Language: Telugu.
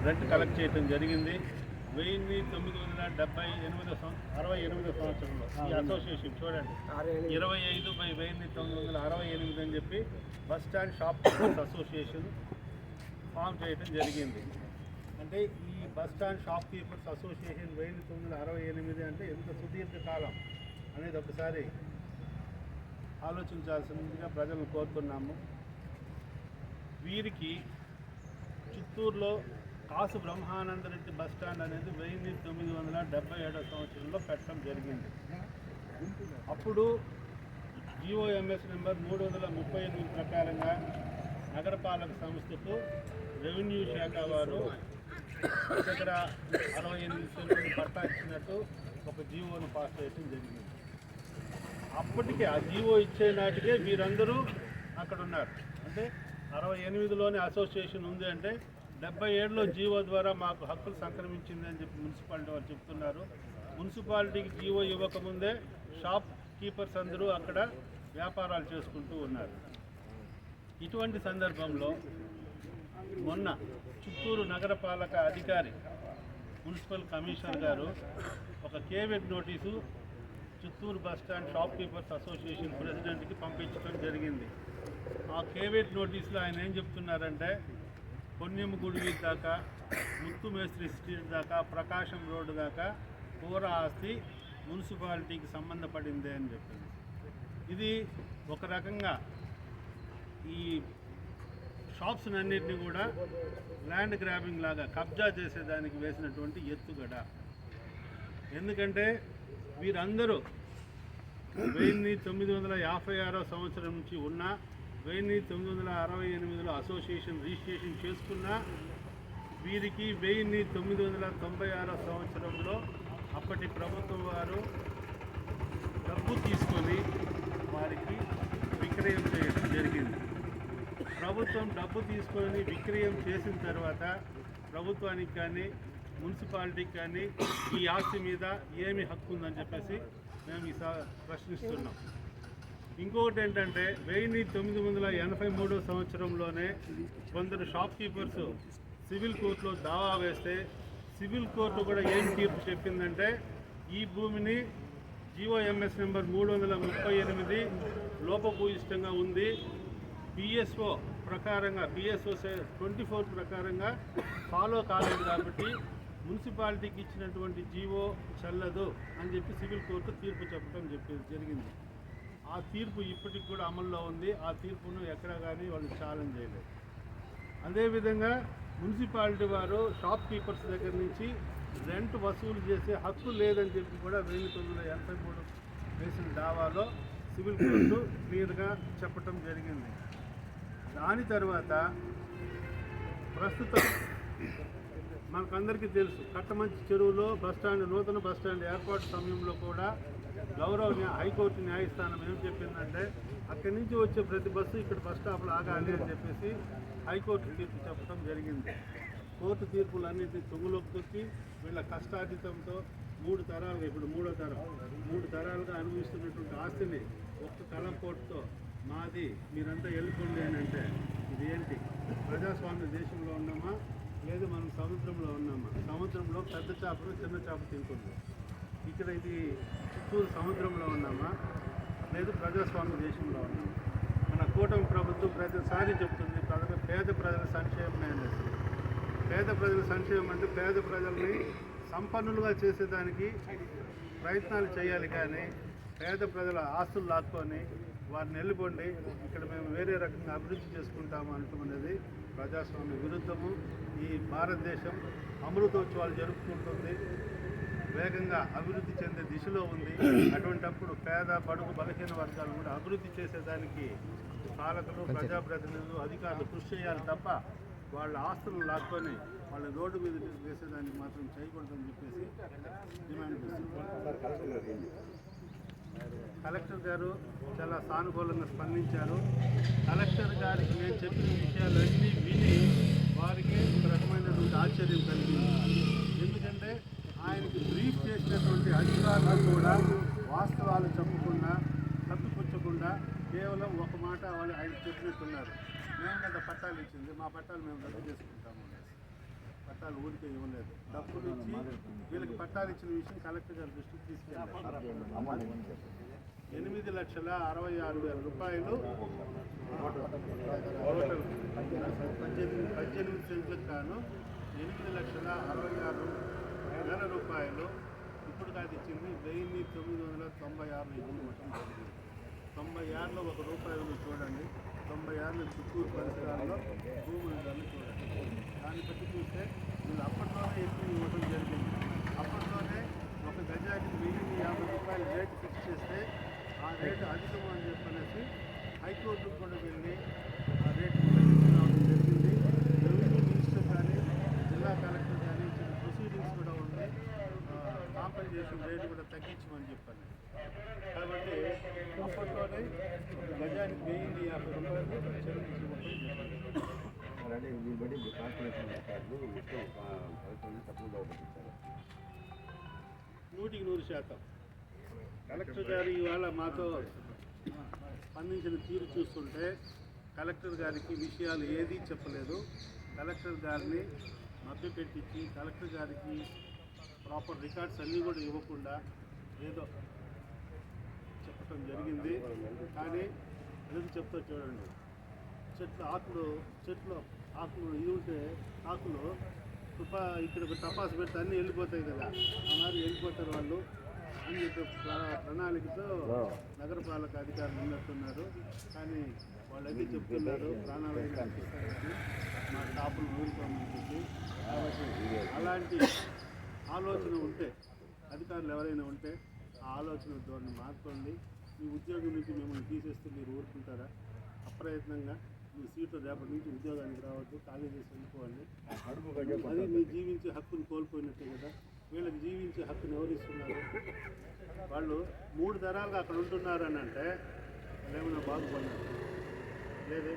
రెంట్ కలెక్ట్ చేయడం జరిగింది. 1968 సంవత్సరంలో ఈ అసోసియేషన్ చూడండి 25/1968 అని చెప్పి bus stand shop keepers association form చేయడం జరిగింది. అంటే ఈ bus stand shop keepers association 1968 అంటే ఎంత సుదీర్ఘకాలం అనేది ఒకసారి ఆలోచించాల్సిందిగా ప్రజలను కోరుతున్నాము. వీరికి చిత్తూరులో కాసు బ్రహ్మానందరెడ్డి బస్ స్టాండ్ అనేది 1977 సంవత్సరంలో పెట్టడం జరిగింది. అప్పుడు GOMS నెంబర్ 338 ప్రకారంగా నగరపాలక సంస్థకు రెవెన్యూ శాఖ వారు దగ్గర 68 సెంట్లు పట్టా ఇచ్చినట్టు ఒక జీవోను పాస్ చేయడం జరిగింది. అప్పటికే ఆ జీవో ఇచ్చే నాటికే వీరందరూ అక్కడ ఉన్నారు. అంటే 68లోనే అసోసియేషన్ ఉంది అంటే 77లో జీవో ద్వారా మాకు హక్కులు సంక్రమించింది అని చెప్పి మున్సిపాలిటీ వారు చెప్తున్నారు. మున్సిపాలిటీకి జీవో ఇవ్వకముందే షాప్ కీపర్స్ అందరూ అక్కడ వ్యాపారాలు చేసుకుంటూ ఉన్నారు. ఇటువంటి సందర్భంలో మొన్న చిత్తూరు నగరపాలక అధికారి మున్సిపల్ కమిషనర్ గారు ఒక caveat notice Chittoor bus stand shop keepers association ప్రెసిడెంట్కి పంపించడం జరిగింది. ఆ కేవెట్ నోటీసులో ఆయన ఏం చెప్తున్నారంటే పొన్యం గుడి వీధి దాకా, ముత్తు మేస్త్రి స్ట్రీట్ దాకా, ప్రకాశం రోడ్డు దాకా పూర ఆస్తి మున్సిపాలిటీకి సంబంధపడిందే అని చెప్పింది. ఇది ఒక రకంగా ఈ షాప్స్ అన్నింటినీ కూడా ల్యాండ్ గ్రాబింగ్ లాగా కబ్జా చేసేదానికి వేసినటువంటి ఎత్తుగడ. ఎందుకంటే వీరందరూ 1956 సంవత్సరం నుంచి ఉన్న 1968లో అసోసియేషన్ రిజిస్ట్రేషన్ చేసుకున్న వీరికి 1996 సంవత్సరంలో అప్పటి ప్రభుత్వం వారు డబ్బు తీసుకొని వారికి విక్రయం చేయడం జరిగింది. ప్రభుత్వం డబ్బు తీసుకొని విక్రయం చేసిన తర్వాత ప్రభుత్వానికి కానీ మున్సిపాలిటీకి కానీ ఈ ఆస్తి మీద ఏమి హక్కు ఉందని చెప్పేసి మేము ప్రశ్నిస్తున్నాం. ఇంకొకటి ఏంటంటే 1983 సంవత్సరంలోనే కొందరు షాప్ కీపర్స్ సివిల్ కోర్టులో దావా వేస్తే సివిల్ కోర్టు కూడా ఏం తీర్పు చెప్పిందంటే ఈ భూమిని GOMS నెంబర్ 338 లోపభూయిష్టంగా ఉంది, PSO ప్రకారంగా PSO 24 ప్రకారంగా ఫాలో కాలేదు కాబట్టి మున్సిపాలిటీకి ఇచ్చినటువంటి జీవో చెల్లదు అని చెప్పి సివిల్ కోర్టు తీర్పు చెప్పడం జరిగింది. ఆ తీర్పు ఇప్పటికి కూడా అమల్లో ఉంది. ఆ తీర్పును ఎక్కడ కానీ వాళ్ళు ఛాలెంజ్ చేయలేదు. అదేవిధంగా మున్సిపాలిటీ వారు షాప్ కీపర్స్ దగ్గర నుంచి రెంట్ వసూలు చేసే హక్కు లేదని చెప్పి కూడా 1983 వేసిన దావాలో సివిల్ కోర్టు క్లియర్గా చెప్పటం జరిగింది. దాని తర్వాత ప్రస్తుతం మనకందరికీ తెలుసు కట్టమంచి చెరువులో బస్టాండ్ నూతన బస్టాండ్ ఏర్పాటు సమయంలో కూడా గౌరవ హైకోర్టు న్యాయస్థానం ఏం చెప్పిందంటే అక్కడి నుంచి వచ్చే ప్రతి బస్సు ఇక్కడ బస్ స్టాప్లో ఆగాలి అని చెప్పేసి హైకోర్టు తీర్పు చెప్పడం జరిగింది. కోర్టు తీర్పులన్నింటినీ తుంగులోకి తొక్కి వీళ్ళ కష్టార్జితంతో 3 తరాలుగా ఇప్పుడు 3వ తరం 3 తరాలుగా అనుభవిస్తున్నటువంటి ఆస్తిని ఒక్క కలంపోటుతో మాది మీరంతా వెళ్ళిపోండి అని అంటే ఇది ఏంటి? ప్రజాస్వామ్య దేశంలో ఉన్నామా లేదు మనం సముద్రంలో ఉన్నామా? సముద్రంలో పెద్ద చేపలు చిన్న చేప తింటుంది. ఇక్కడ ఇది చిత్తూరు సముద్రంలో ఉన్నామా లేదు ప్రజాస్వామ్య దేశంలో ఉన్నామా? మన కూటమి ప్రభుత్వం ప్రతిసారి చెప్తుంది పేద ప్రజల సంక్షేమమే అనేది. పేద ప్రజల సంక్షేమం అంటే పేద ప్రజల్ని సంపన్నులుగా చేసేదానికి ప్రయత్నాలు చేయాలి, కానీ పేద ప్రజల ఆస్తులు లాక్కొని వారిని వెళ్ళిపోండి ఇక్కడ మేము వేరే రకంగా అభివృద్ధి చేసుకుంటాము అంటున్నది ప్రజాస్వామ్య విరుద్ధము. ఈ భారతదేశం అమృతోత్సవాలు జరుపుకుంటుంది, వేగంగా అభివృద్ధి చెందే దిశలో ఉంది. అటువంటప్పుడు పేద బడుగు బలహీన వర్గాలు కూడా అభివృద్ధి చేసేదానికి పాలకులు ప్రజాప్రతినిధులు అధికారులు కృషి చేయాలి తప్ప వాళ్ళ ఆస్తులను లాక్కొని వాళ్ళ రోడ్డు మీద వేసేదానికి మాత్రం చేయకూడదని చెప్పేసి డిమాండ్ చేస్తున్నారు. కలెక్టర్ గారు చాలా సానుకూలంగా స్పందించారు. కలెక్టర్ గారికి నేను చెప్పిన విషయాలన్నీ విని వారికి ఒక రకమైనటువంటి ఆశ్చర్యం కలిగింది. ఎందుకంటే ఆయనకి బ్రీఫ్ చేసినటువంటి అధికారులు కూడా వాస్తవాలు చెప్పకుండా తప్పిపుచ్చకుండా కేవలం ఒక మాట వాళ్ళు ఆయన చెప్పినట్టున్నారు. మేము కదా పట్టాలు ఇచ్చింది, మా పట్టాలు మేము రద్దు చేసుకుంటాము. పట్టాలు ఊరికే ఇవ్వలేదు. డబ్బులు ఇచ్చి వీళ్ళకి పట్టాలు ఇచ్చిన విషయం కలెక్టర్ గారి దృష్టికి తీసుకెళ్ళారు. 8,66,000 రూపాయలు టోటల్ 18 సెంట్లకు గాను 8,66,000 రూపాయలు ఇప్పుడు కాదు ఇచ్చింది. 1,996 ఇచ్చింది మొత్తం జరిగింది. 96లో ₹1 చూడండి, 96 చిత్తూరు పరిసరాల్లో భూములు ధరలు చూడండి. దాన్ని బట్టి చూస్తే వీళ్ళు అప్పట్లోనే ఎక్కువ ఇవ్వడం జరిగింది. అప్పట్లోనే ఒక గజానికి ₹1,050 రేటు ఫిక్స్ చేస్తే ఆ రేటు అధికం అని చెప్పనేసి హైకోర్టుకు కూడా వెళ్ళి ఆ రేటు రావడం జరిగింది. రెవెన్యూ మినిస్టర్ కానీ జిల్లా కలెక్టర్ కానీ ఇచ్చిన ప్రొసీడింగ్స్ కూడా ఉన్నాయి. కాంపెన్సేషన్ రేటు కూడా తగ్గించమని చెప్పాను. కాబట్టి అప్పట్లోనే గజానికి ₹1,050 చెల్లించమని చెప్పాను. అలాగే దీన్ని బట్టి కార్పొరేషన్ అధికారులు ఎక్కువ తప్పుగా ఉపయోగించారు. 100% కలెక్టర్ గారు ఇవాళ మాతో స్పందించిన తీరు చూస్తుంటే కలెక్టర్ గారికి విషయాలు ఏదీ చెప్పలేదు. కలెక్టర్ గారిని మభ్యపెట్టించి కలెక్టర్ గారికి ప్రాపర్ రికార్డ్స్ అన్నీ కూడా ఇవ్వకుండా ఏదో చెప్పడం జరిగింది. కానీ ఎందుకు చెప్తా చూడండి, చెట్లు ఇది ఉంటే ఆకులు ఇక్కడ టపాసు పెడితే అన్నీ వెళ్ళిపోతాయి కదా, ఆ మాదిరి వెళ్ళిపోతారు వాళ్ళు అని చెప్పి ప్రణాళికతో నగరపాలక అధికారులు ఉన్నట్టున్నారు. కానీ వాళ్ళన్నీ చెప్తున్నారు ప్రాణాలయం కల్పిస్తారని, మా షాపులు ఊరుకోమని చెప్పి. కాబట్టి అలాంటి ఆలోచన ఉంటే అధికారులు ఎవరైనా ఉంటే ఆ ఆలోచన ధోరణి మార్చుకోండి. మీ ఉద్యోగం నుంచి మిమ్మల్ని తీసేస్తే మీరు ఊరుకుంటారా? అప్రయత్నంగా మీ సీట్లు రేపటి నుంచి ఉద్యోగానికి రావద్దు, ఖాళీ చేసి వెళ్ళిపోవాలి. అది మీ జీవించే హక్కును కోల్పోయినట్టే కదా. వీళ్ళకి జీవించే హక్కును ఎవరు ఇస్తున్నారు? వాళ్ళు 3 తరాలుగా అక్కడ ఉంటున్నారు అని అంటే వాళ్ళు ఏమైనా బాగుపడినారు లేదే.